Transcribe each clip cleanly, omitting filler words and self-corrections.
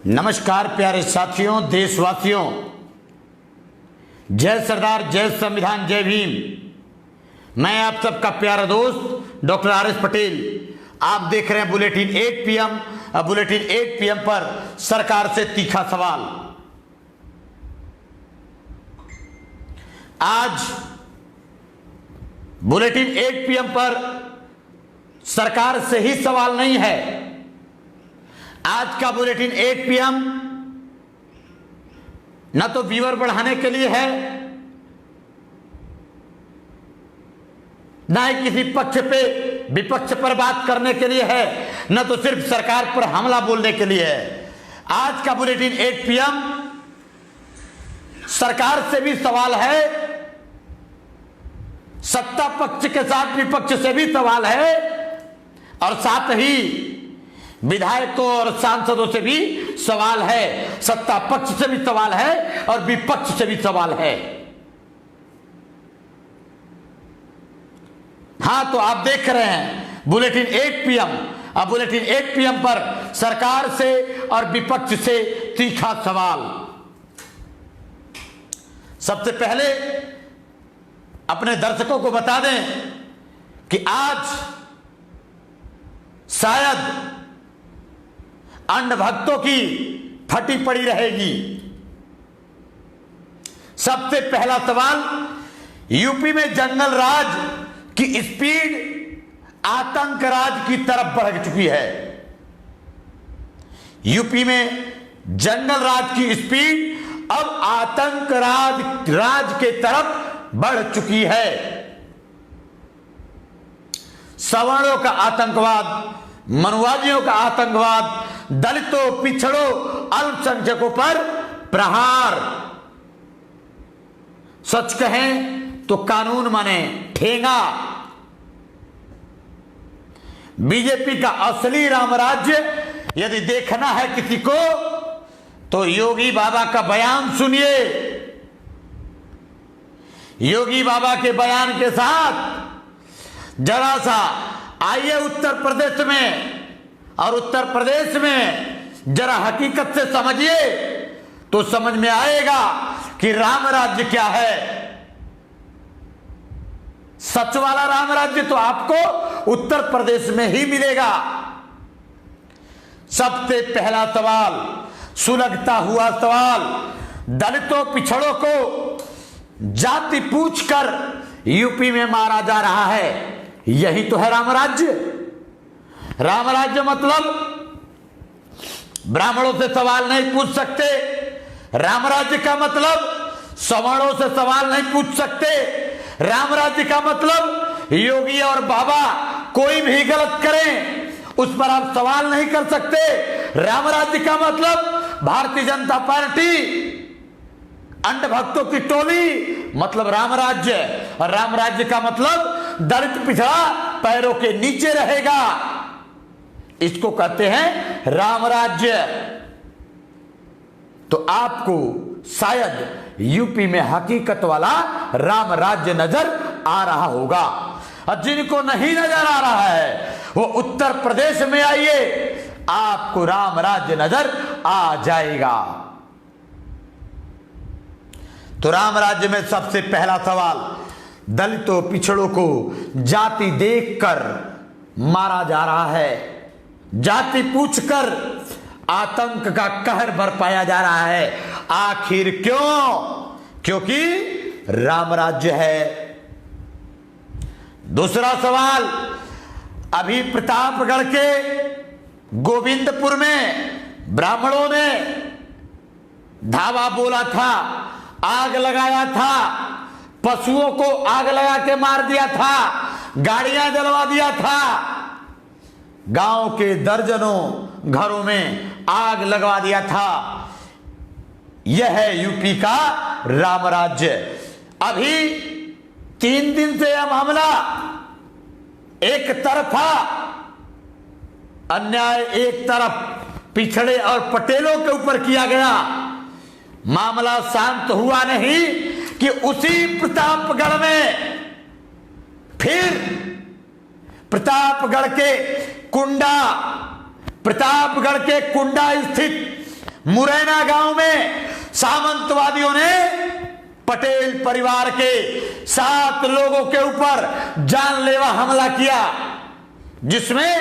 नमस्कार प्यारे साथियों, देशवासियों। जय सरदार, जय संविधान, जय भीम। मैं आप सबका प्यारा दोस्त डॉक्टर आर एस पटेल। आप देख रहे हैं बुलेटिन 8 PM। बुलेटिन 8 PM पर सरकार से तीखा सवाल। आज बुलेटिन 8 PM पर सरकार से ही सवाल नहीं है। आज का बुलेटिन 8 PM न तो व्यूअर बढ़ाने के लिए है, न ही किसी पक्ष पे विपक्ष पर बात करने के लिए है, न तो सिर्फ सरकार पर हमला बोलने के लिए है। आज का बुलेटिन 8 PM सरकार से भी सवाल है, सत्ता पक्ष के साथ विपक्ष से भी सवाल है, और साथ ही विधायकों और सांसदों से भी सवाल है। सत्ता पक्ष से भी सवाल है और विपक्ष से भी सवाल है। हां, तो आप देख रहे हैं बुलेटिन 8 PM। अब बुलेटिन 8 PM पर सरकार से और विपक्ष से तीखा सवाल। सबसे पहले अपने दर्शकों को बता दें कि आज शायद अंध भक्तों की फटी पड़ी रहेगी। सबसे पहला सवाल, यूपी में जंगल राज की स्पीड आतंक राज की तरफ बढ़ चुकी है। यूपी में जंगल राज की स्पीड अब आतंक राज के तरफ बढ़ चुकी है। सवर्णों का आतंकवाद, मनुवादियों का आतंकवाद, दलितों, पिछड़ों, अल्पसंख्यकों पर प्रहार। सच कहें तो कानून माने ठेंगा। बीजेपी का असली रामराज्य यदि देखना है किसी को तो योगी बाबा का बयान सुनिए। योगी बाबा के बयान के साथ जरा सा आइए उत्तर प्रदेश में, और उत्तर प्रदेश में जरा हकीकत से समझिए तो समझ में आएगा कि राम राज्य क्या है। सच वाला राम राज्य तो आपको उत्तर प्रदेश में ही मिलेगा। सबसे पहला सवाल, सुलगता हुआ सवाल, दलितों, पिछड़ों को जाति पूछकर यूपी में मारा जा रहा है। यही तो है राम राज्य। राम राज्य मतलब ब्राह्मणों से सवाल नहीं पूछ सकते। राम राज्य का मतलब सवर्णों से सवाल नहीं पूछ सकते। राम राज्य का मतलब योगी और बाबा कोई भी गलत करें उस पर आप सवाल नहीं कर सकते। राम राज्य का मतलब भारतीय जनता पार्टी, अंध भक्तों की टोली, मतलब राम राज्य। और राम राज्य का मतलब दलित पिछड़ा पैरों के नीचे रहेगा। इसको कहते हैं राम राज्य। तो आपको शायद यूपी में हकीकत वाला राम राज्य नजर आ रहा होगा, और जिनको नहीं नजर आ रहा है वो उत्तर प्रदेश में आइए, आपको राम राज्य नजर आ जाएगा। तो राम राज्य में सबसे पहला सवाल, दलितों, पिछड़ों को जाति देखकर मारा जा रहा है। जाति पूछकर आतंक का कहर बरपाया जा रहा है। आखिर क्यों? क्योंकि राम राज्य है। दूसरा सवाल, अभी प्रतापगढ़ के गोविंदपुर में ब्राह्मणों ने धावा बोला था, आग लगाया था, पशुओं को आग लगा के मार दिया था, गाड़ियां जलवा दिया था, गांव के दर्जनों घरों में आग लगवा दिया था। यह है यूपी का राम राज्य। अभी 3 दिन से यह मामला एक तरफा अन्याय एक तरफ पिछड़े और पटेलों के ऊपर किया गया। मामला शांत हुआ नहीं कि उसी प्रतापगढ़ में फिर प्रतापगढ़ के कुंडा स्थित मुरैना गांव में सामंतवादियों ने पटेल परिवार के 7 लोगों के ऊपर जानलेवा हमला किया, जिसमें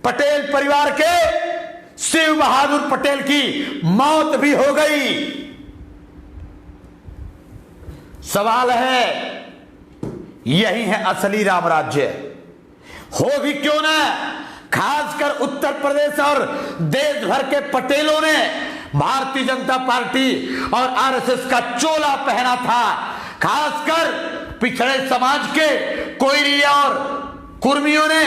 पटेल परिवार के शिव बहादुर पटेल की मौत भी हो गई। सवाल है, यही है असली राम राज्य? हो भी क्यों ना, खासकर उत्तर प्रदेश और देश भर के पटेलों ने भारतीय जनता पार्टी और आरएसएस का चोला पहना था। खासकर पिछड़े समाज के कोयरी और कुर्मियों ने,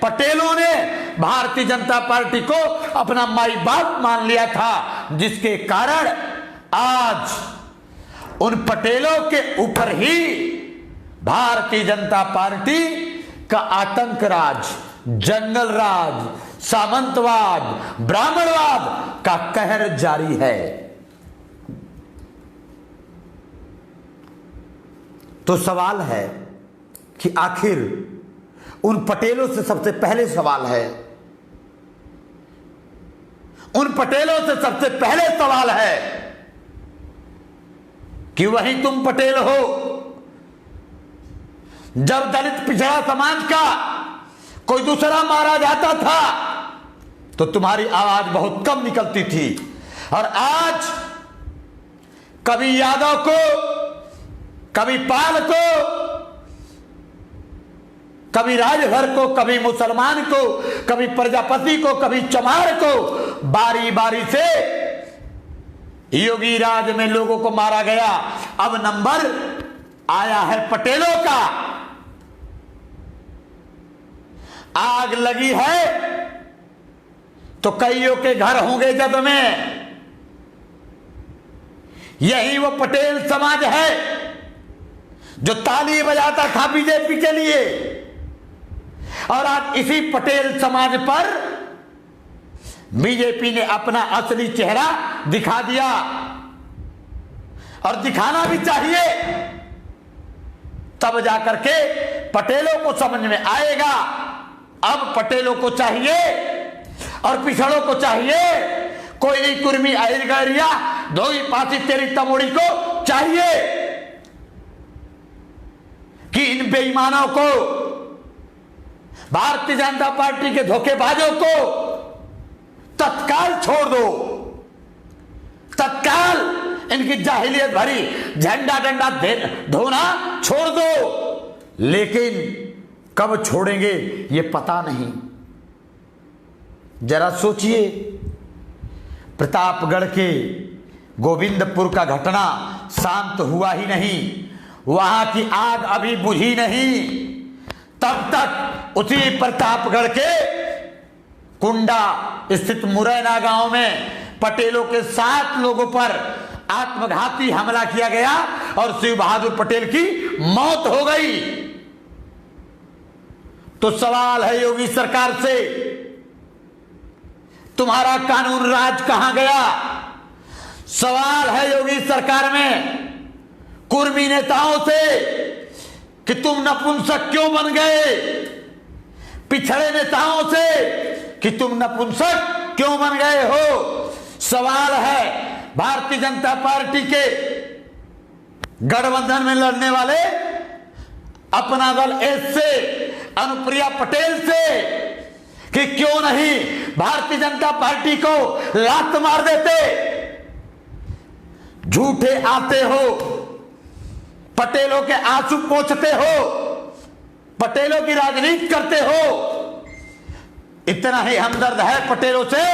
पटेलों ने भारतीय जनता पार्टी को अपना माई बाप मान लिया था, जिसके कारण आज उन पटेलों के ऊपर ही भारतीय जनता पार्टी का आतंक राज, जंगल राज, सामंतवाद, ब्राह्मणवाद का कहर जारी है। तो सवाल है कि आखिर उन पटेलों से सबसे पहले सवाल है, उन पटेलों से सबसे पहले सवाल है कि वही तुम पटेल हो, जब दलित पिछड़ा समाज का कोई दूसरा मारा जाता था तो तुम्हारी आवाज बहुत कम निकलती थी, और आज कभी यादव को, कभी पाल को, कभी राजभर को, कभी मुसलमान को, कभी प्रजापति को, कभी चमार को, बारी बारी से योगी राज में लोगों को मारा गया। अब नंबर आया है पटेलों का। आग लगी है तो कईयों के घर होंगे जद में। यही वो पटेल समाज है जो ताली बजाता था बीजेपी के लिए, और आज इसी पटेल समाज पर बीजेपी ने अपना असली चेहरा दिखा दिया, और दिखाना भी चाहिए। तब जाकर के पटेलों को समझ में आएगा। अब पटेलों को चाहिए और पिछड़ों को चाहिए, कोई कुर्मी अहिरगरिया धोई पासी तेरी तमोड़ी को चाहिए कि इन बेईमानों को, भारतीय जनता पार्टी के धोखेबाजों को तत्काल छोड़ दो, तत्काल इनकी जाहिलियत भरी झंडा डंडा धोना छोड़ दो। लेकिन कब छोड़ेंगे ये पता नहीं। जरा सोचिए, प्रतापगढ़ के गोविंदपुर का घटना शांत हुआ ही नहीं, वहां की आग अभी बुझी नहीं, तब तक उसी प्रतापगढ़ के कुंडा स्थित मुरैना गांव में पटेलों के 7 लोगों पर आत्मघाती हमला किया गया और शिव बहादुर पटेल की मौत हो गई। तो सवाल है योगी सरकार से, तुम्हारा कानून राज कहां गया? सवाल है योगी सरकार में कुर्मी नेताओं से कि तुम नपुंसक क्यों बन गए? पिछड़े नेताओं से कि तुम नपुंसक क्यों बन गए हो? सवाल है भारतीय जनता पार्टी के गठबंधन में लड़ने वाले अपना दल एस से, अनुप्रिया पटेल से कि क्यों नहीं भारतीय जनता पार्टी को लात मार देते? झूठे आते हो, पटेलों के आंसू पोंछते हो, पटेलों की राजनीति करते हो। इतना ही हमदर्द है पटेलों से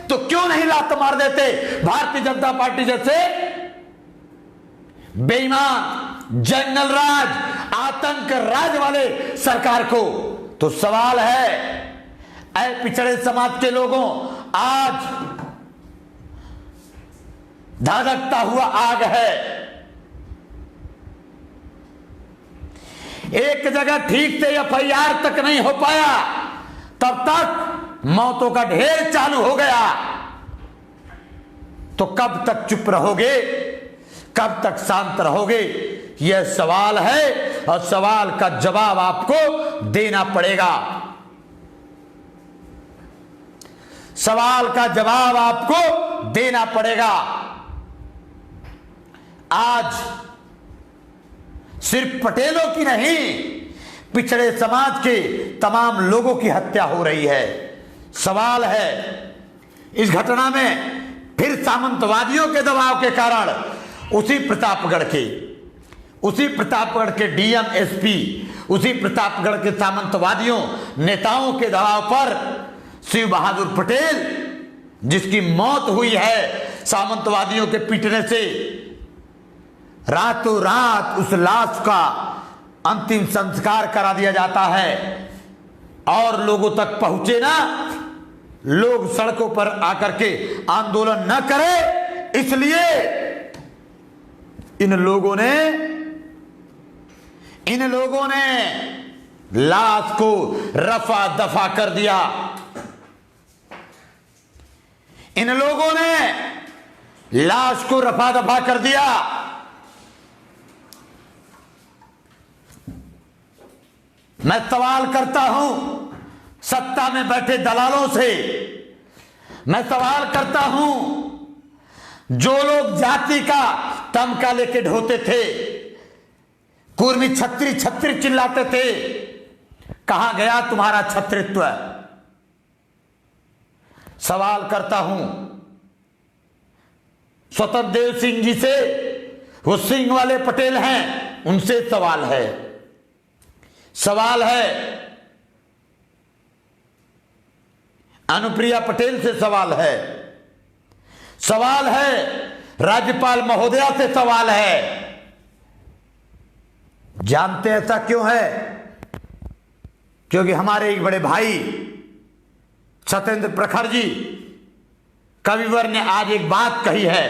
तो क्यों नहीं लात मार देते भारतीय जनता पार्टी जैसे बेईमान, जंगल राज, आतंक राज वाले सरकार को? तो सवाल है, ऐ पिछड़े समाज के लोगों, आज धधकता हुआ आग है। एक जगह ठीक से एफआईआर तक नहीं हो पाया, तब तक मौतों का ढेर चालू हो गया। तो कब तक चुप रहोगे, कब तक शांत रहोगे? यह सवाल है और सवाल का जवाब आपको देना पड़ेगा। सवाल का जवाब आपको देना पड़ेगा। आज सिर्फ पटेलों की नहीं, पिछड़े समाज के तमाम लोगों की हत्या हो रही है। सवाल है, इस घटना में फिर सामंतवादियों के दबाव के कारण उसी प्रतापगढ़ के डीएम एसपी, उसी प्रतापगढ़ के सामंतवादियों नेताओं के दबाव पर शिव बहादुर पटेल, जिसकी मौत हुई है सामंतवादियों के पीटने से, रातों रात उस लाश का अंतिम संस्कार करा दिया जाता है और लोगों तक पहुंचे ना, लोग सड़कों पर आकर के आंदोलन न करें, इसलिए इन लोगों ने लाश को रफा दफा कर दिया। इन लोगों ने लाश को रफा दफा कर दिया। मैं सवाल करता हूं सत्ता में बैठे दलालों से, मैं सवाल करता हूं जो लोग जाति का तमका लेके ढोते थे, कुर्मी छत्री छत्री चिल्लाते थे, कहां गया तुम्हारा छत्रित्व? सवाल करता हूं स्वतंत्र देव सिंह जी से, वो सिंह वाले पटेल हैं, उनसे सवाल है। अनुप्रिया पटेल से सवाल है, राज्यपाल महोदया से सवाल है। जानते ऐसा क्यों है? क्योंकि हमारे एक बड़े भाई सत्येंद्र प्रखर जी कविवर ने आज एक बात कही है,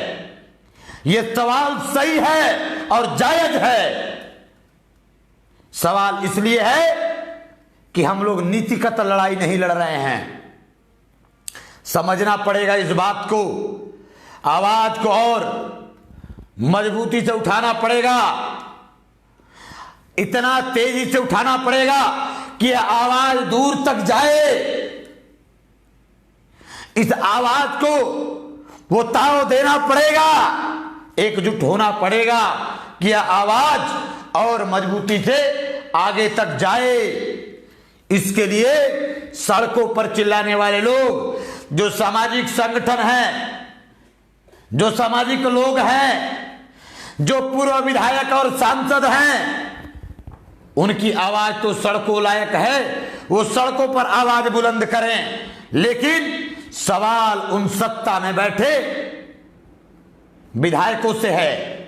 यह सवाल सही है और जायज है। सवाल इसलिए है कि हम लोग नीतिगत लड़ाई नहीं लड़ रहे हैं। समझना पड़ेगा इस बात को, आवाज को और मजबूती से उठाना पड़ेगा, इतना तेजी से उठाना पड़ेगा कि आवाज दूर तक जाए। इस आवाज को वो ताव देना पड़ेगा, एकजुट होना पड़ेगा कि यह आवाज और मजबूती से आगे तक जाए। इसके लिए सड़कों पर चिल्लाने वाले लोग, जो सामाजिक संगठन हैं, जो सामाजिक लोग हैं, जो पूर्व विधायक और सांसद हैं, उनकी आवाज तो सड़कों लायक है, वो सड़कों पर आवाज बुलंद करें। लेकिन सवाल उन सत्ता में बैठे विधायकों से है,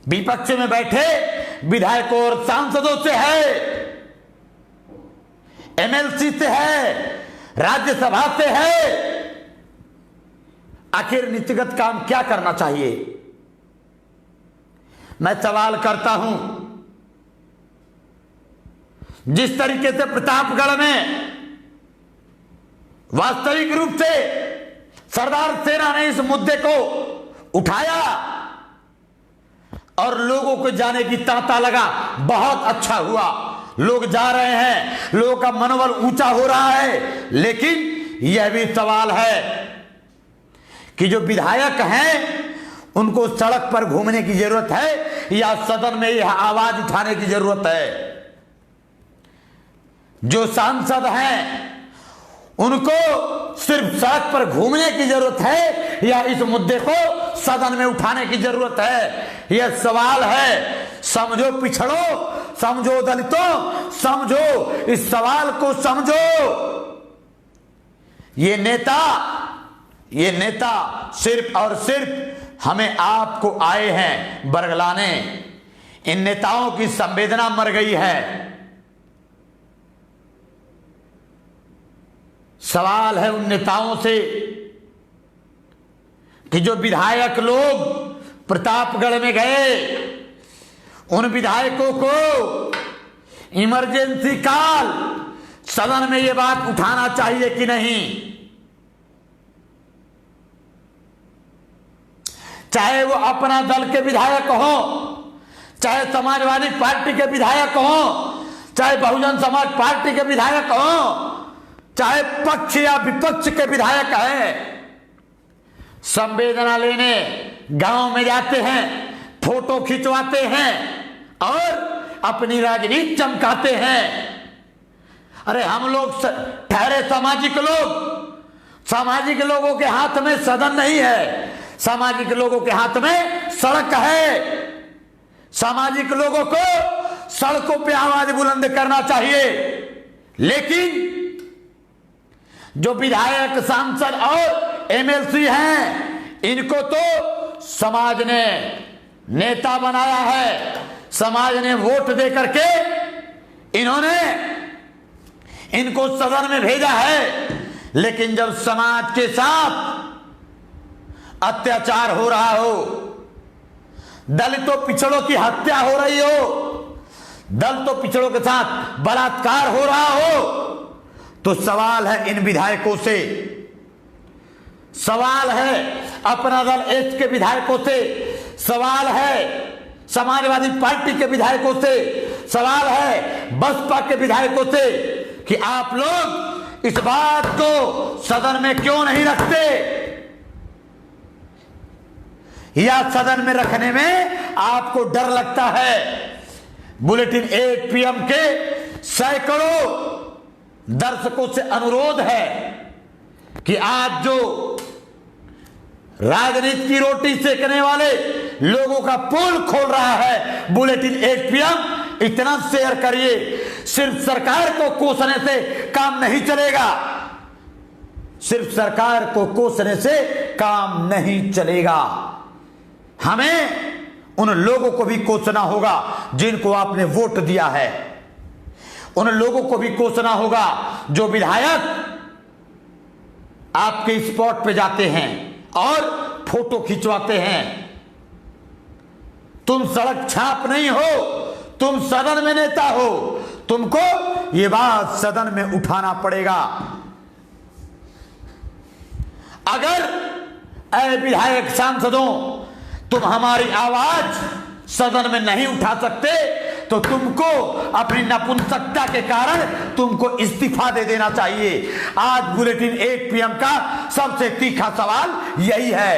विपक्ष में बैठे विधायकों और सांसदों से है, एमएलसी से है, राज्यसभा से है। आखिर नीतिगत काम क्या करना चाहिए? मैं सवाल करता हूं, जिस तरीके से प्रतापगढ़ में वास्तविक रूप से सरदार सेना ने इस मुद्दे को उठाया और लोगों को जाने की तांता लगा, बहुत अच्छा हुआ, लोग जा रहे हैं, लोगों का मनोबल ऊंचा हो रहा है। लेकिन यह भी सवाल है कि जो विधायक हैं उनको सड़क पर घूमने की जरूरत है या सदन में यह आवाज उठाने की जरूरत है? जो सांसद हैं उनको सिर्फ सड़क पर घूमने की जरूरत है या इस मुद्दे को सदन में उठाने की जरूरत है? यह सवाल है। समझो पिछड़ो, समझो दलितों, समझो इस सवाल को, समझो। ये नेता सिर्फ और सिर्फ हमें आपको आए हैं बरगलाने। इन नेताओं की संवेदना मर गई है। सवाल है उन नेताओं से कि जो विधायक लोग प्रतापगढ़ में गए, उन विधायकों को इमरजेंसी काल सदन में यह बात उठाना चाहिए कि नहीं? चाहे वो अपना दल के विधायक हो, चाहे समाजवादी पार्टी के विधायक हो, चाहे बहुजन समाज पार्टी के विधायक हो, चाहे पक्ष या विपक्ष के विधायक है, संवेदना लेने गांव में जाते हैं, फोटो खिंचवाते हैं और अपनी राजनीति चमकाते हैं। अरे हम लोग ठहरे सामाजिक लोग, सामाजिक लोगों के हाथ में सदन नहीं है, सामाजिक लोगों के हाथ में सड़क है। सामाजिक लोगों को सड़कों पे आवाज बुलंद करना चाहिए, लेकिन जो विधायक, सांसद और एमएलसी हैं, इनको तो समाज ने नेता बनाया है, समाज ने वोट दे करके इन्होंने इनको सदन में भेजा है। लेकिन जब समाज के साथ अत्याचार हो रहा हो, दलितों पिछड़ों की हत्या हो रही हो, दलितों पिछड़ों के साथ बलात्कार हो रहा हो, तो सवाल है इन विधायकों से, सवाल है अपना दल एच के विधायकों से, सवाल है समाजवादी पार्टी के विधायकों से, सवाल है बसपा के विधायकों से कि आप लोग इस बात को सदन में क्यों नहीं रखते, या सदन में रखने में आपको डर लगता है। बुलेटिन 8 PM के सैकड़ों दर्शकों से अनुरोध है कि आज जो राजनीति की रोटी सेकने वाले लोगों का पोल खोल रहा है बुलेटिन 8 PM, इतना शेयर करिए। सिर्फ सरकार को कोसने से काम नहीं चलेगा, सिर्फ सरकार को कोसने से काम नहीं चलेगा। हमें उन लोगों को भी कोसना होगा जिनको आपने वोट दिया है, उन लोगों को भी कोसना होगा जो विधायक आपके स्पॉट पे जाते हैं और फोटो खिंचवाते हैं। तुम सड़क छाप नहीं हो, तुम सदन में नेता हो, तुमको ये बात सदन में उठाना पड़ेगा। अगर ऐ विधायक, सांसदों, तुम हमारी आवाज सदन में नहीं उठा सकते तो तुमको अपनी नपुंसकता के कारण तुमको इस्तीफा दे देना चाहिए। आज बुलेटिन 8 PM का सबसे तीखा सवाल यही है।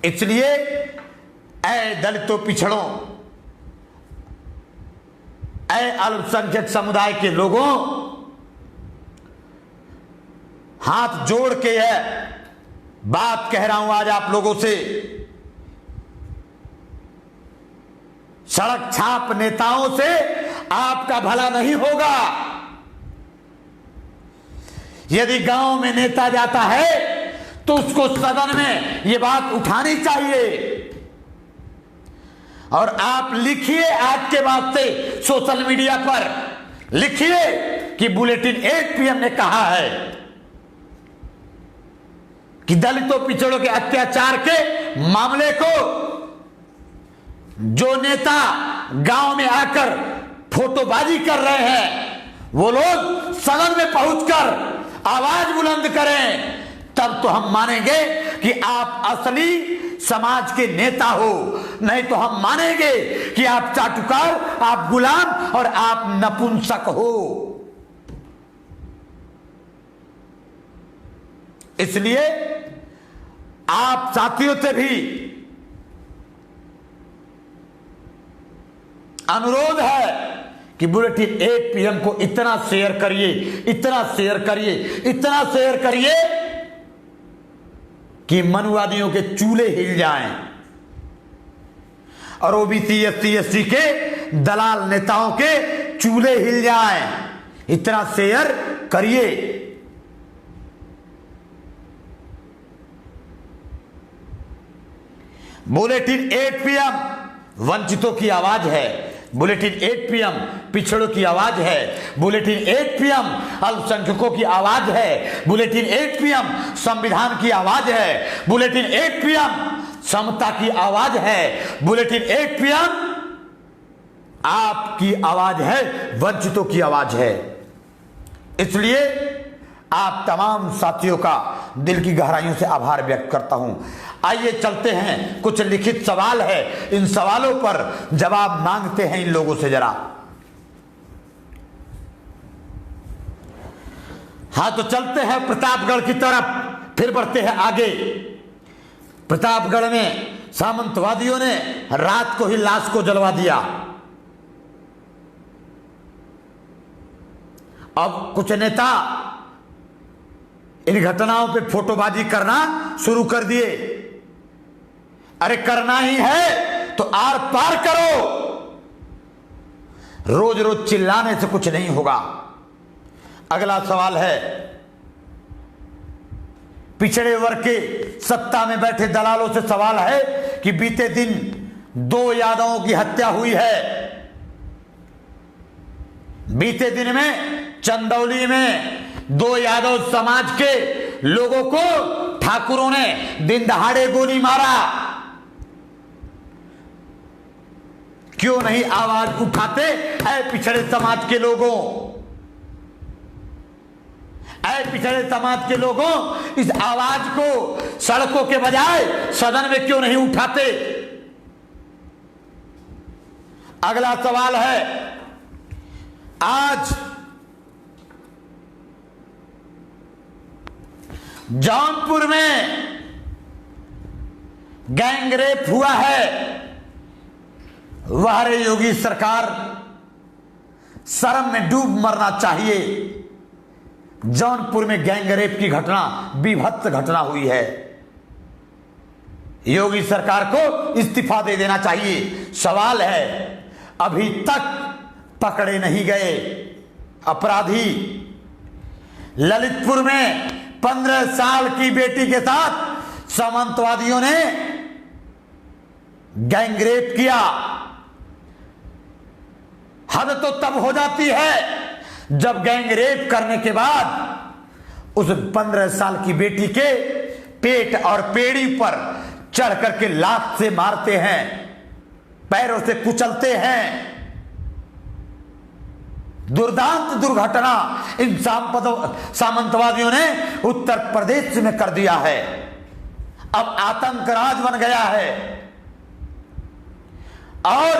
इसलिए ऐ दलितों, पिछड़ों, ऐ अल्पसंख्यक समुदाय के लोगों, हाथ जोड़ के यह बात कह रहा हूं आज आप लोगों से। सड़क छाप नेताओं से आपका भला नहीं होगा। यदि गांव में नेता जाता है तो उसको सदन में यह बात उठानी चाहिए। और आप लिखिए, आज के बाद से सोशल मीडिया पर लिखिए कि बुलेटिन 8 PM ने कहा है कि दलितों, पिछड़ों के अत्याचार के मामले को जो नेता गांव में आकर फोटोबाजी कर रहे हैं, वो लोग सदन में पहुंचकर आवाज बुलंद करें, तब तो हम मानेंगे कि आप असली समाज के नेता हो। नहीं तो हम मानेंगे कि आप चाटुकार, आप गुलाम और आप नपुंसक हो। इसलिए आप साथियों से भी अनुरोध है कि बुलेटिन 8 PM को इतना शेयर करिए, इतना शेयर करिए, इतना शेयर करिए कि मनुवादियों के चूल्हे हिल जाएं और ओबीसी, SC, ST के दलाल नेताओं के चूल्हे हिल जाएं। इतना शेयर करिए। बुलेटिन 8 PM वंचितों की आवाज है, बुलेटिन 8 PM पिछड़ों की आवाज है, बुलेटिन 8 PM अल्पसंख्यकों की आवाज है, बुलेटिन 8 PM संविधान की आवाज है, बुलेटिन 8 PM समता की आवाज है, बुलेटिन 8 PM आपकी आवाज है, वंचितों की आवाज है। इसलिए आप तमाम साथियों का दिल की गहराइयों से आभार व्यक्त करता हूं। आइए चलते हैं, कुछ लिखित सवाल है, इन सवालों पर जवाब मांगते हैं इन लोगों से। जरा हाँ तो चलते हैं प्रतापगढ़ की तरफ, फिर बढ़ते हैं आगे। प्रतापगढ़ में सामंतवादियों ने रात को ही लाश को जलवा दिया। अब कुछ नेता इन घटनाओं पे फोटोबाजी करना शुरू कर दिए। अरे करना ही है तो आर पार करो, रोज रोज चिल्लाने से कुछ नहीं होगा। अगला सवाल है, पिछड़े वर्ग के सत्ता में बैठे दलालों से सवाल है कि बीते दिन 2 यादवों की हत्या हुई है। बीते दिन में चंदौली में 2 यादव समाज के लोगों को ठाकुरों ने दिन दहाड़े गोली मारा। क्यों नहीं आवाज उठाते ऐ पिछड़े समाज के लोगों, ऐ पिछड़े समाज के लोगों, इस आवाज को सड़कों के बजाय सदन में क्यों नहीं उठाते? अगला सवाल है, आज जौनपुर में गैंगरेप हुआ है। वह रे योगी सरकार, शर्म में डूब मरना चाहिए। जौनपुर में गैंगरेप की घटना, बीभत्स घटना हुई है। योगी सरकार को इस्तीफा दे देना चाहिए। सवाल है, अभी तक पकड़े नहीं गए अपराधी। ललितपुर में 15 साल की बेटी के साथ सामंतवादियों ने गैंगरेप किया। हद तो तब हो जाती है जब गैंगरेप करने के बाद उस 15 साल की बेटी के पेट और पेड़ी पर चढ़ करके लात से मारते हैं, पैरों से कुचलते हैं। दुर्दांत दुर्घटना इन सामंतवादियों ने उत्तर प्रदेश में कर दिया है। अब आतंक राज बन गया है। और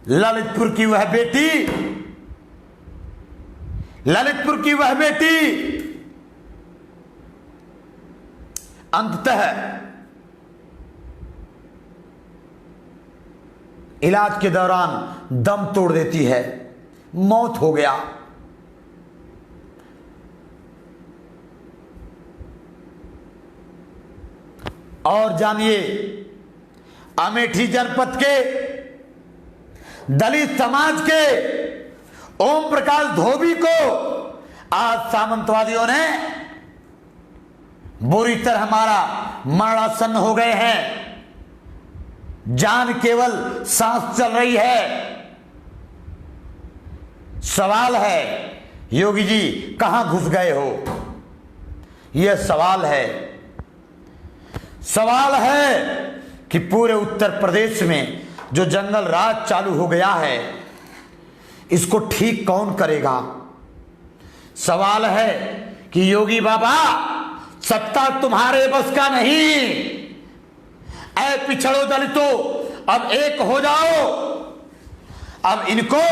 ललितपुर की वह बेटी अंततः इलाज के दौरान दम तोड़ देती है, मौत हो गया। और जानिए, अमेठी जनपद के दलित समाज के ओम प्रकाश धोबी को आज सामंतवादियों ने बुरी तरह मारा, मरणासन्न हो गए हैं। जान केवल सांस चल रही है। सवाल है, योगी जी कहां घुस गए हो? यह सवाल है। सवाल है कि पूरे उत्तर प्रदेश में जो जंगल राज चालू हो गया है, इसको ठीक कौन करेगा? सवाल है कि योगी बाबा, सत्ता तुम्हारे बस का नहीं। ऐ पिछड़ो दलितों, अब एक हो जाओ। अब इनको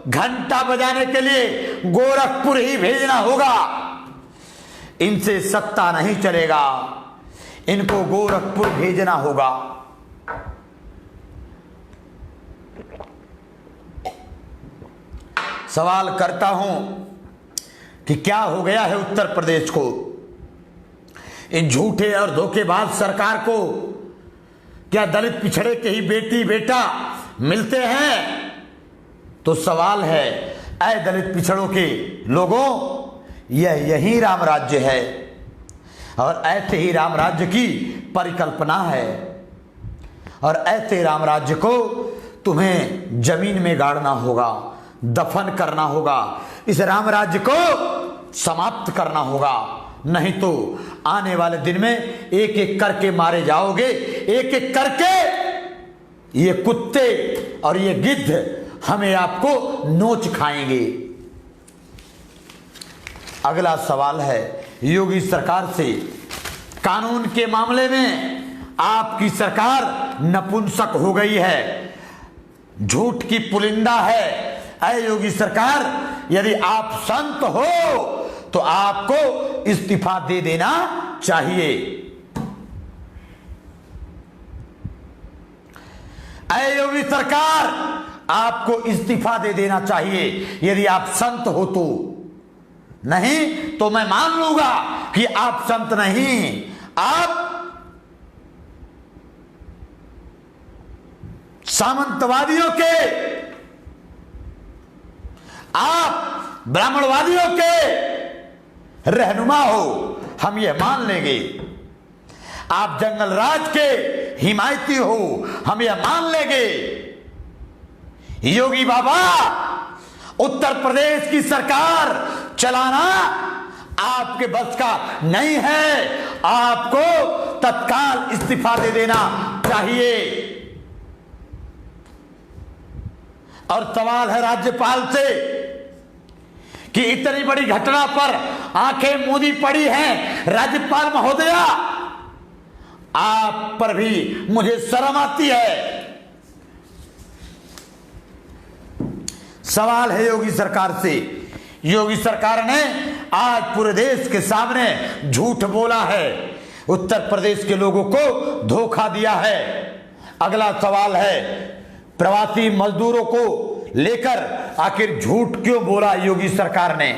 घंटा बजाने के लिए गोरखपुर ही भेजना होगा। इनसे सत्ता नहीं चलेगा, इनको गोरखपुर भेजना होगा। सवाल करता हूं कि क्या हो गया है उत्तर प्रदेश को? इन झूठे और धोखेबाज सरकार को क्या दलित पिछड़े के ही बेटी बेटा मिलते हैं? तो सवाल है, ऐ दलित पिछड़ों के लोगों, यही राम राज्य है और ऐसे ही राम राज्य की परिकल्पना है। और ऐसे राम राज्य को तुम्हें जमीन में गाड़ना होगा, दफन करना होगा, इस राम राज्य को समाप्त करना होगा। नहीं तो आने वाले दिन में एक एक करके मारे जाओगे। एक एक करके ये कुत्ते और ये गिद्ध हमें आपको नोच खाएंगे। अगला सवाल है, योगी सरकार से, कानून के मामले में आपकी सरकार नपुंसक हो गई है, झूठ की पुलिंदा है। ऐ योगी सरकार, यदि आप संत हो तो आपको इस्तीफा दे देना चाहिए। ऐ योगी सरकार, आपको इस्तीफा दे देना चाहिए यदि आप संत हो तो। नहीं तो मैं मान लूंगा कि आप संत नहीं, आप सामंतवादियों के, आप ब्राह्मणवादियों के रहनुमा हो, हम ये मान लेंगे। आप जंगल राज के हिमायती हो, हम ये मान लेंगे। योगी बाबा, उत्तर प्रदेश की सरकार चलाना आपके बस का नहीं है, आपको तत्काल इस्तीफा दे देना चाहिए। और सवाल है राज्यपाल से कि इतनी बड़ी घटना पर आंखें मूंदी पड़ी हैं। राज्यपाल महोदया, आप पर भी मुझे शर्म आती है। सवाल है योगी सरकार से। योगी सरकार ने आज पूरे देश के सामने झूठ बोला है, उत्तर प्रदेश के लोगों को धोखा दिया है। अगला सवाल है, प्रवासी मजदूरों को लेकर आखिर झूठ क्यों बोला योगी सरकार ने?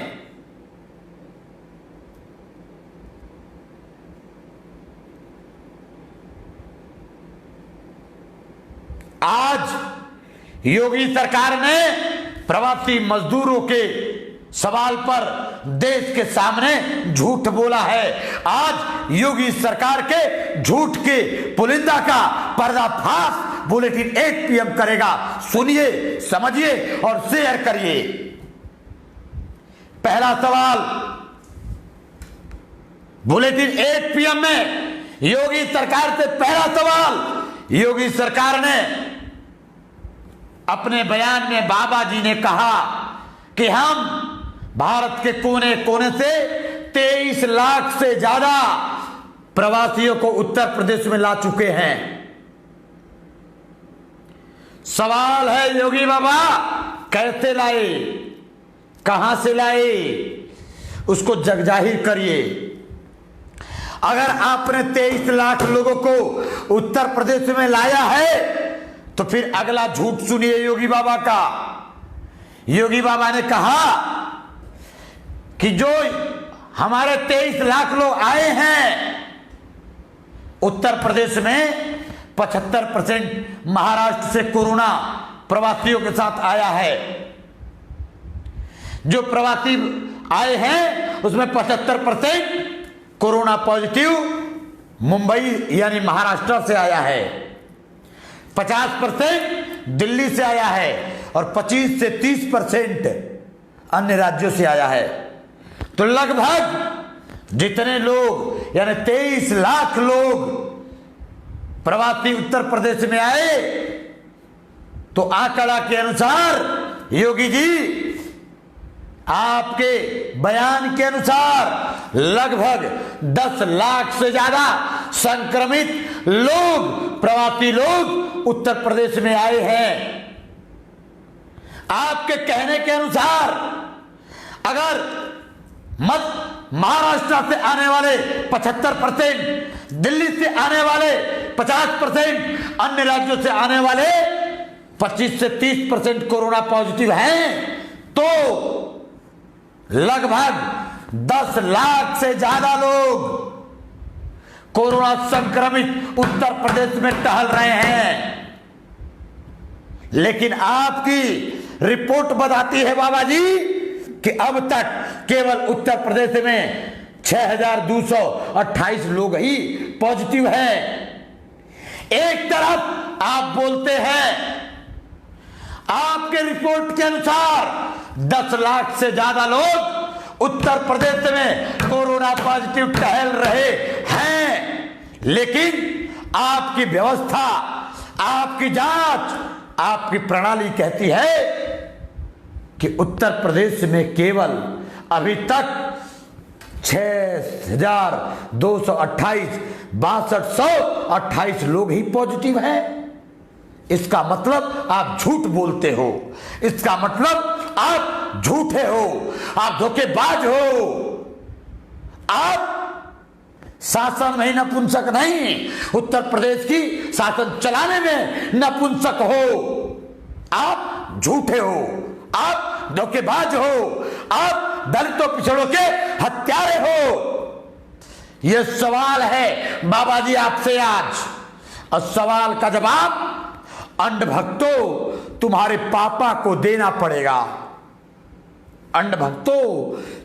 आज योगी सरकार ने प्रवासी मजदूरों के सवाल पर देश के सामने झूठ बोला है। आज योगी सरकार के झूठ के पुलिंदा का पर्दाफाश बुलेटिन 8 PM करेगा। सुनिए, समझिए और शेयर करिए। पहला सवाल, बुलेटिन 8 PM में योगी सरकार से पहला सवाल। योगी सरकार ने अपने बयान में बाबा जी ने कहा कि हम भारत के कोने कोने से 23 लाख से ज्यादा प्रवासियों को उत्तर प्रदेश में ला चुके हैं। सवाल है योगी बाबा, कैसे लाए, कहां से लाए, उसको जगजाहिर करिए। अगर आपने 23 लाख लोगों को उत्तर प्रदेश में लाया है तो फिर अगला झूठ सुनिए योगी बाबा का। योगी बाबा ने कहा कि जो हमारे 23 लाख लोग आए हैं उत्तर प्रदेश में, 75% महाराष्ट्र से कोरोना प्रवासियों के साथ आया है। जो प्रवासी आए हैं उसमें 75% कोरोना पॉजिटिव मुंबई यानी महाराष्ट्र से आया है, 50% दिल्ली से आया है और 25 से 30% अन्य राज्यों से आया है। तो लगभग जितने लोग यानी 23 लाख लोग प्रवासी उत्तर प्रदेश में आए, तो आंकड़ा के अनुसार योगी जी, आपके बयान के अनुसार लगभग 10 लाख से ज्यादा संक्रमित लोग, प्रवासी लोग उत्तर प्रदेश में आए हैं। आपके कहने के अनुसार अगर महाराष्ट्र से आने वाले 75%, दिल्ली से आने वाले 50%, अन्य राज्यों से आने वाले 25 से 30% कोरोना पॉजिटिव हैं, तो लगभग 10 लाख से ज्यादा लोग कोरोना संक्रमित उत्तर प्रदेश में टहल रहे हैं। लेकिन आपकी रिपोर्ट बताती है बाबा जी कि अब तक केवल उत्तर प्रदेश में 6,228 लोग ही पॉजिटिव हैं। एक तरफ आप बोलते हैं आपके रिपोर्ट के अनुसार 10 लाख से ज्यादा लोग उत्तर प्रदेश में कोरोना पॉजिटिव टहल रहे हैं, लेकिन आपकी व्यवस्था, आपकी जांच, आपकी प्रणाली कहती है कि उत्तर प्रदेश में केवल अभी तक 6,228 6228 लोग ही पॉजिटिव हैं। इसका मतलब आप झूठ बोलते हो, इसका मतलब आप झूठे हो, आप धोखेबाज हो। आप शासन में नपुंसक नहीं, उत्तर प्रदेश की शासन चलाने में नपुंसक हो। आप झूठे हो, आप धोखेबाज हो, आप दलितों पिछड़ों के हत्यारे हो। यह सवाल है बाबा जी आपसे आज, और सवाल का जवाब अंधभक्तों तुम्हारे पापा को देना पड़ेगा। अंधभक्तों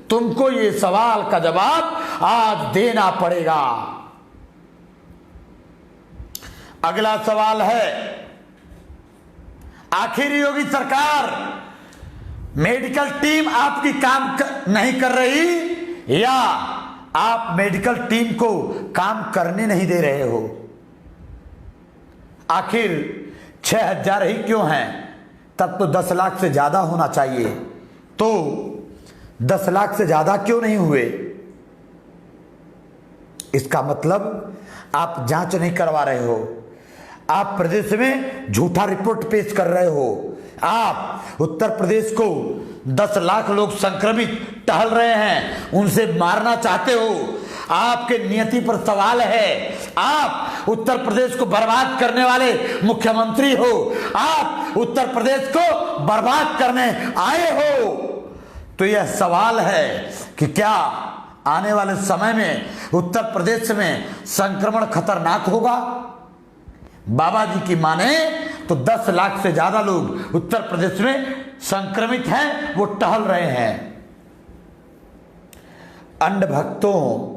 तुमको ये सवाल का जवाब आज देना पड़ेगा। अगला सवाल है, आखिर योगी सरकार मेडिकल टीम आपकी काम नहीं कर रही, या आप मेडिकल टीम को काम करने नहीं दे रहे हो? आखिर 6,000 ही क्यों हैं? तब तो 10 लाख से ज्यादा होना चाहिए। तो 10 लाख से ज्यादा क्यों नहीं हुए? इसका मतलब आप जांच नहीं करवा रहे हो, आप प्रदेश में झूठा रिपोर्ट पेश कर रहे हो। आप उत्तर प्रदेश को 10 लाख लोग संक्रमित टहल रहे हैं, उनसे मारना चाहते हो। आपके नियति पर सवाल है। आप उत्तर प्रदेश को बर्बाद करने वाले मुख्यमंत्री हो, आप उत्तर प्रदेश को बर्बाद करने आए हो। तो यह सवाल है कि क्या आने वाले समय में उत्तर प्रदेश में संक्रमण खतरनाक होगा? बाबा जी की माने तो 10 लाख से ज्यादा लोग उत्तर प्रदेश में संक्रमित हैं, वो टहल रहे हैं। अंधभक्तों,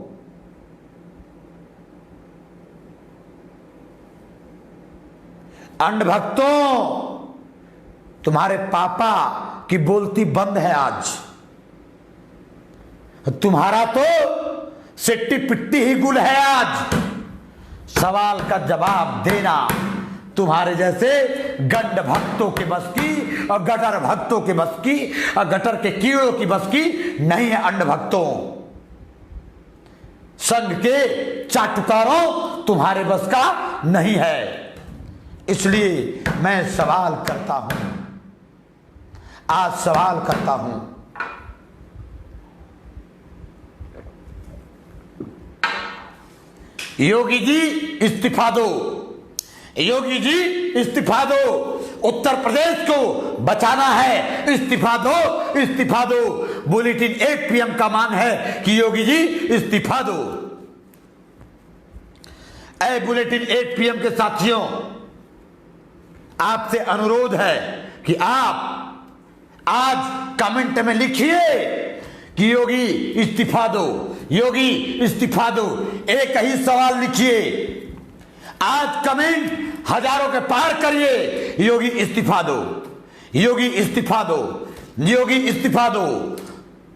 तुम्हारे पापा की बोलती बंद है आज। तुम्हारा तो सिट्टी पिट्टी ही गुल है आज। सवाल का जवाब देना तुम्हारे जैसे गंड भक्तों के बस की और गटर भक्तों के बस की और गटर के कीड़ों की बस की नहीं है। अंध भक्तों, संघ के चाटुकारों तुम्हारे बस का नहीं है। इसलिए मैं सवाल करता हूं, आज सवाल करता हूं, योगी जी इस्तीफा दो, योगी जी इस्तीफा दो, उत्तर प्रदेश को बचाना है, इस्तीफा दो, इस्तीफा दो। बुलेटिन 8 PM का मान है कि योगी जी इस्तीफा दो। ऐ बुलेटिन 8 PM के साथियों, आपसे अनुरोध है कि आप आज कमेंट में लिखिए कि योगी इस्तीफा दो, योगी इस्तीफा दो। एक ही सवाल लिखिए, आज कमेंट हजारों के पार करिए, योगी इस्तीफा दो, योगी इस्तीफा दो, योगी इस्तीफा दो।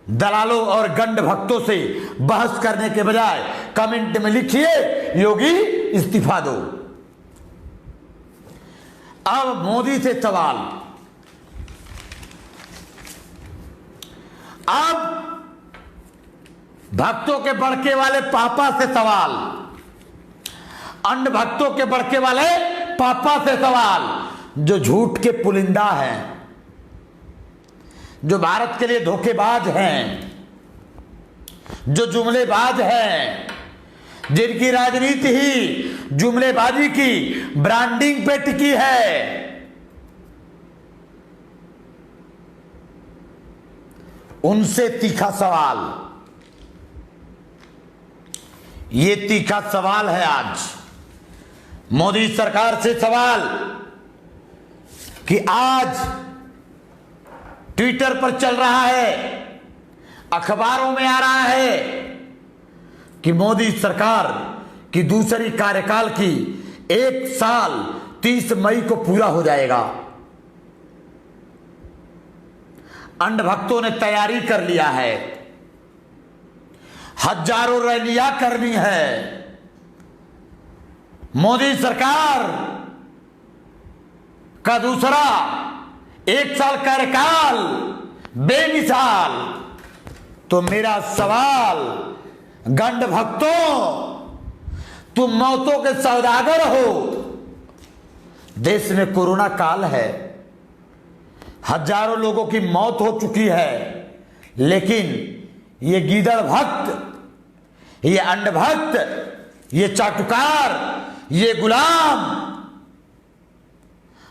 दलालों और गंड भक्तों से बहस करने के बजाय कमेंट में लिखिए योगी इस्तीफा दो। अब मोदी से सवाल, अब भक्तों के बड़के वाले पापा से सवाल, अंध भक्तों के बड़के वाले पापा से सवाल, जो झूठ के पुलिंदा हैं, जो भारत के लिए धोखेबाज हैं, जो जुमलेबाज हैं, जिनकी राजनीति ही जुमलेबाजी की ब्रांडिंग पे टिकी है। उनसे तीखा सवाल, ये तीखा सवाल है आज मोदी सरकार से सवाल कि आज ट्विटर पर चल रहा है, अखबारों में आ रहा है कि मोदी सरकार की दूसरी कार्यकाल की 1 साल 30 मई को पूरा हो जाएगा। अंध भक्तों ने तैयारी कर लिया है, हजारों रैलियां करनी है। मोदी सरकार का दूसरा 1 साल कार्यकाल बेमिसाल। तो मेरा सवाल, गंड भक्तों, तुम मौतों के सौदागर हो। देश में कोरोना काल है, हजारों लोगों की मौत हो चुकी है, लेकिन ये गीदड़ भक्त ये अंधभक्त, ये चाटुकार, ये गुलाम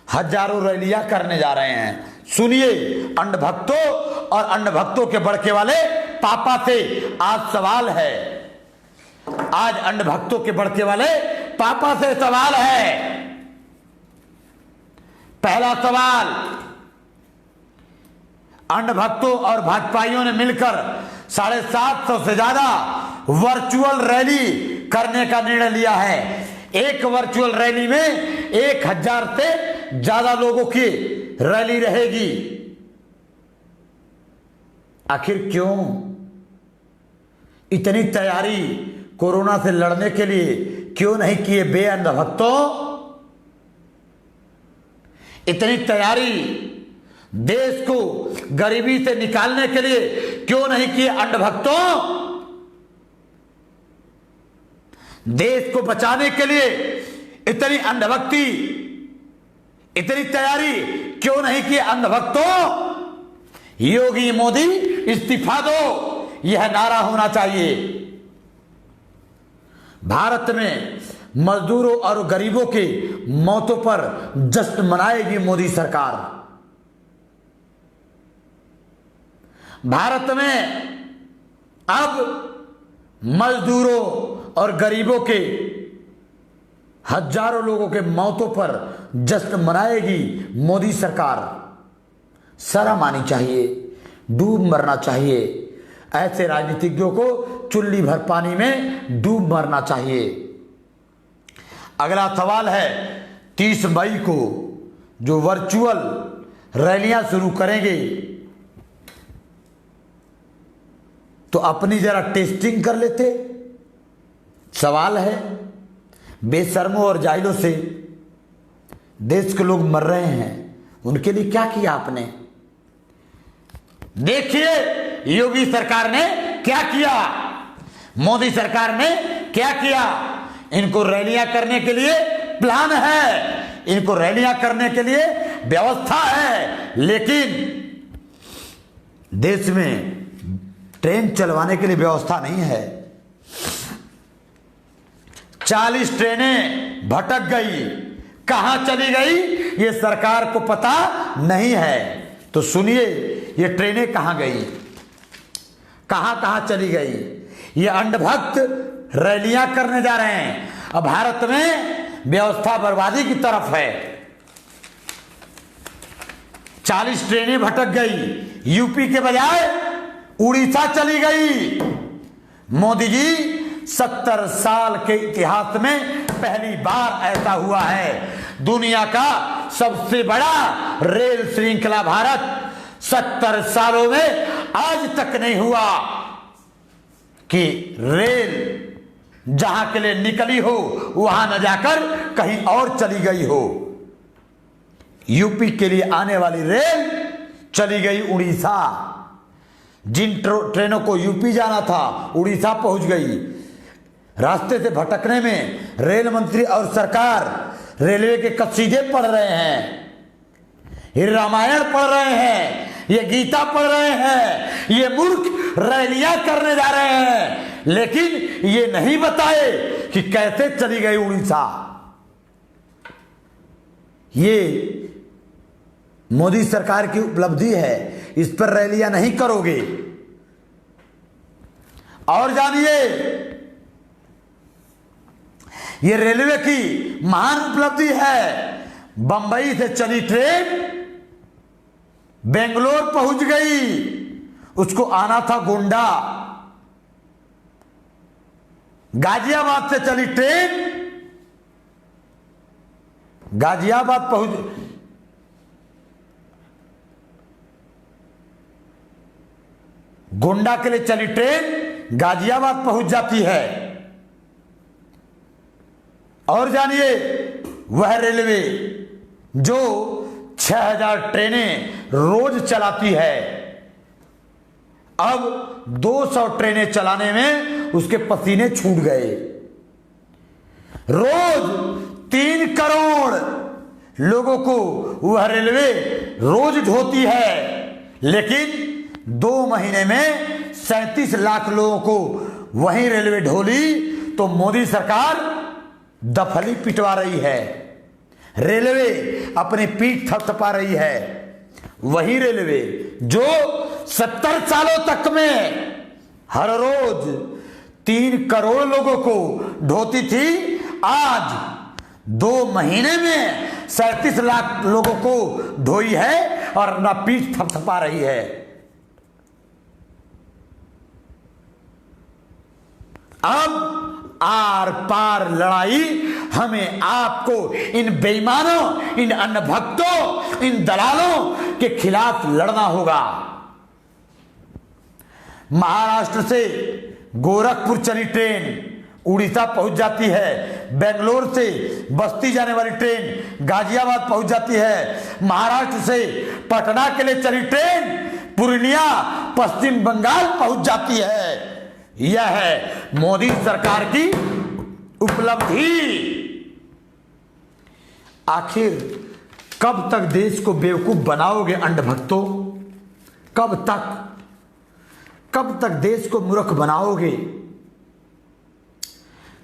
हजारों रैलियां करने जा रहे हैं। सुनिए अंधभक्तों और अंधभक्तों के बड़के वाले पापा से आज सवाल है। आज अंधभक्तों के बड़के वाले पापा से सवाल है। पहला सवाल, अंधभक्तों और भाजपाइयों ने मिलकर 750 से ज्यादा वर्चुअल रैली करने का निर्णय लिया है। एक वर्चुअल रैली में 1000 से ज्यादा लोगों की रैली रहेगी। आखिर क्यों इतनी तैयारी कोरोना से लड़ने के लिए क्यों नहीं किए बे अंधभक्तों? इतनी तैयारी देश को गरीबी से निकालने के लिए क्यों नहीं किए अंधभक्तों? देश को बचाने के लिए इतनी अंधभक्ति, इतनी तैयारी क्यों नहीं की अंधभक्तों? योगी मोदी इस्तीफा दो, यह नारा होना चाहिए। भारत में मजदूरों और गरीबों की मौतों पर जश्न मनाएगी मोदी सरकार। भारत में अब मजदूरों और गरीबों के हजारों लोगों के मौतों पर जश्न मनाएगी मोदी सरकार। शर्म आनी चाहिए, डूब मरना चाहिए। ऐसे राजनीतिज्ञों को चुल्ली भर पानी में डूब मरना चाहिए। अगला सवाल है, 30 मई को जो वर्चुअल रैलियां शुरू करेंगे तो अपनी जरा टेस्टिंग कर लेते। सवाल है, बेशर्मों और जाहिलों से देश के लोग मर रहे हैं, उनके लिए क्या किया आपने? देखिए योगी सरकार ने क्या किया, मोदी सरकार ने क्या किया। इनको रैलियां करने के लिए प्लान है, इनको रैलियां करने के लिए व्यवस्था है, लेकिन देश में ट्रेन चलवाने के लिए व्यवस्था नहीं है। 40 ट्रेनें भटक गई, कहां चली गई ये सरकार को पता नहीं है। तो सुनिए ये ट्रेनें कहां गई, कहां कहां चली गई। ये अंधभक्त रैलियां करने जा रहे हैं। अब भारत में व्यवस्था बर्बादी की तरफ है। 40 ट्रेनें भटक गई, यूपी के बजाय उड़ीसा चली गई। मोदी जी 70 साल के इतिहास में पहली बार ऐसा हुआ है। दुनिया का सबसे बड़ा रेल श्रृंखला भारत 70 सालों में आज तक नहीं हुआ कि रेल जहां के लिए निकली हो वहां न जाकर कहीं और चली गई हो। यूपी के लिए आने वाली रेल चली गई उड़ीसा। जिन ट्रेनों को यूपी जाना था उड़ीसा पहुंच गई। रास्ते से भटकने में रेल मंत्री और सरकार रेलवे के कसीदे पढ़ रहे हैं, ये रामायण पढ़ रहे हैं, ये गीता पढ़ रहे हैं, ये मूर्ख रैलियां करने जा रहे हैं, लेकिन ये नहीं बताए कि कैसे चली गई उड़ीसा। ये मोदी सरकार की उपलब्धि है, इस पर रैलियां नहीं करोगे। और जानिए ये रेलवे की महान उपलब्धि है। बंबई से चली ट्रेन बेंगलोर पहुंच गई, उसको आना था गोंडा। गाजियाबाद से चली ट्रेन गाजियाबाद पहुंच, गोंडा के लिए चली ट्रेन गाजियाबाद पहुंच जाती है। और जानिए वह रेलवे जो 6000 ट्रेनें रोज चलाती है, अब 200 ट्रेनें चलाने में उसके पसीने छूट गए। रोज 3 करोड़ लोगों को वह रेलवे रोज ढोती है, लेकिन 2 महीने में 37 लाख लोगों को वहीं रेलवे ढोली तो मोदी सरकार दफली पिटवा रही है, रेलवे अपनी पीठ थपथपा रही है। वही रेलवे जो 70 सालों तक में हर रोज 3 करोड़ लोगों को ढोती थी, आज 2 महीने में 37 लाख लोगों को ढोई है और अपना पीठ थपथपा रही है। अब आर पार लड़ाई हमें आपको इन बेईमानों, इन अन्नभक्तों, इन दलालों के खिलाफ लड़ना होगा। महाराष्ट्र से गोरखपुर चली ट्रेन उड़ीसा पहुंच जाती है, बेंगलोर से बस्ती जाने वाली ट्रेन गाजियाबाद पहुंच जाती है, महाराष्ट्र से पटना के लिए चली ट्रेन पूर्णिया पश्चिम बंगाल पहुंच जाती है। यह है मोदी सरकार की उपलब्धि। आखिर कब तक देश को बेवकूफ बनाओगे अंधभक्तों? कब तक देश को मूर्ख बनाओगे?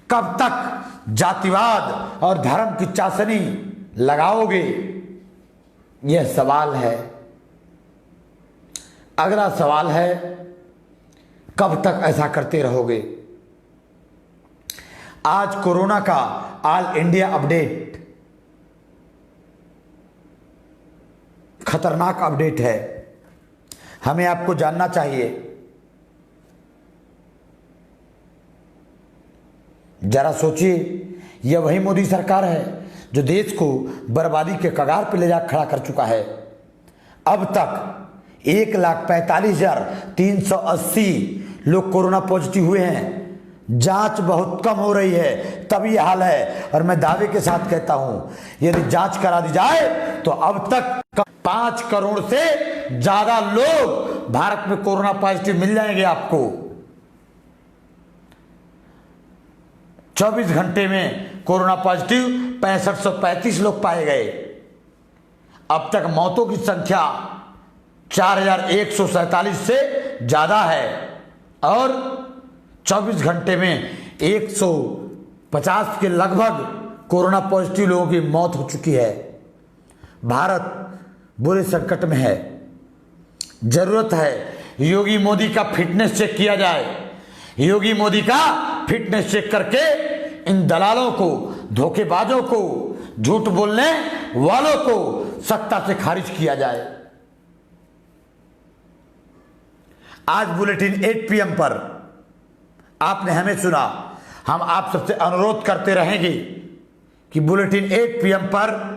कब तक जातिवाद और धर्म की चाशनी लगाओगे? यह सवाल है। अगला सवाल है, कब तक ऐसा करते रहोगे? आज कोरोना का ऑल इंडिया अपडेट खतरनाक अपडेट है, हमें आपको जानना चाहिए। जरा सोचिए, यह वही मोदी सरकार है जो देश को बर्बादी के कगार पर ले जा खड़ा कर चुका है। अब तक 1,45,380 लोग कोरोना पॉजिटिव हुए हैं। जांच बहुत कम हो रही है, तभी यह हाल है। और मैं दावे के साथ कहता हूं, यदि जांच करा दी जाए तो अब तक 5 करोड़ से ज्यादा लोग भारत में कोरोना पॉजिटिव मिल जाएंगे आपको। 24 घंटे में कोरोना पॉजिटिव 6535 लोग पाए गए। अब तक मौतों की संख्या 4147 से ज्यादा है और 24 घंटे में 150 के लगभग कोरोना पॉजिटिव लोगों की मौत हो चुकी है। भारत बुरे संकट में है। जरूरत है योगी मोदी का फिटनेस चेक किया जाए। योगी मोदी का फिटनेस चेक करके इन दलालों को, धोखेबाजों को, झूठ बोलने वालों को सत्ता से खारिज किया जाए। आज बुलेटिन 8 PM पर आपने हमें सुना। हम आप सबसे अनुरोध करते रहेंगे कि बुलेटिन 8 PM पर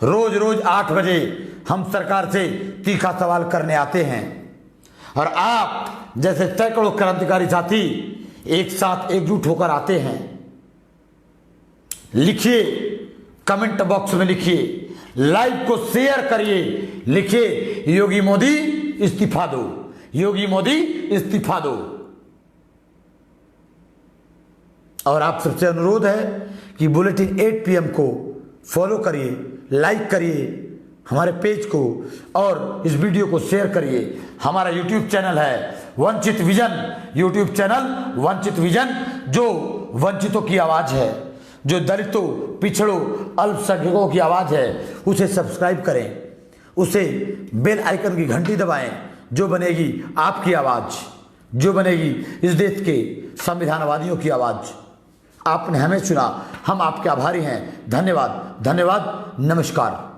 रोज रोज 8 बजे हम सरकार से तीखा सवाल करने आते हैं और आप जैसे सैकड़ों क्रांतिकारी साथी एक साथ एकजुट होकर आते हैं। लिखिए, कमेंट बॉक्स में लिखिए, लाइव को शेयर करिए, लिखिए योगी मोदी इस्तीफा दो, योगी मोदी इस्तीफा दो। और आप सबसे अनुरोध है कि बुलेटिन 8 PM को फॉलो करिए, लाइक करिए हमारे पेज को और इस वीडियो को शेयर करिए। हमारा यूट्यूब चैनल है वंचित विजन, यूट्यूब चैनल वंचित विजन, जो वंचितों की आवाज़ है, जो दलितों, पिछड़ों, अल्पसंख्यकों की आवाज़ है, उसे सब्सक्राइब करें, उसे बेल आइकन की घंटी दबाएं। जो बनेगी आपकी आवाज़, जो बनेगी इस देश के संविधानवादियों की आवाज़। आपने हमें चुना, हम आपके आभारी हैं। धन्यवाद, धन्यवाद, नमस्कार।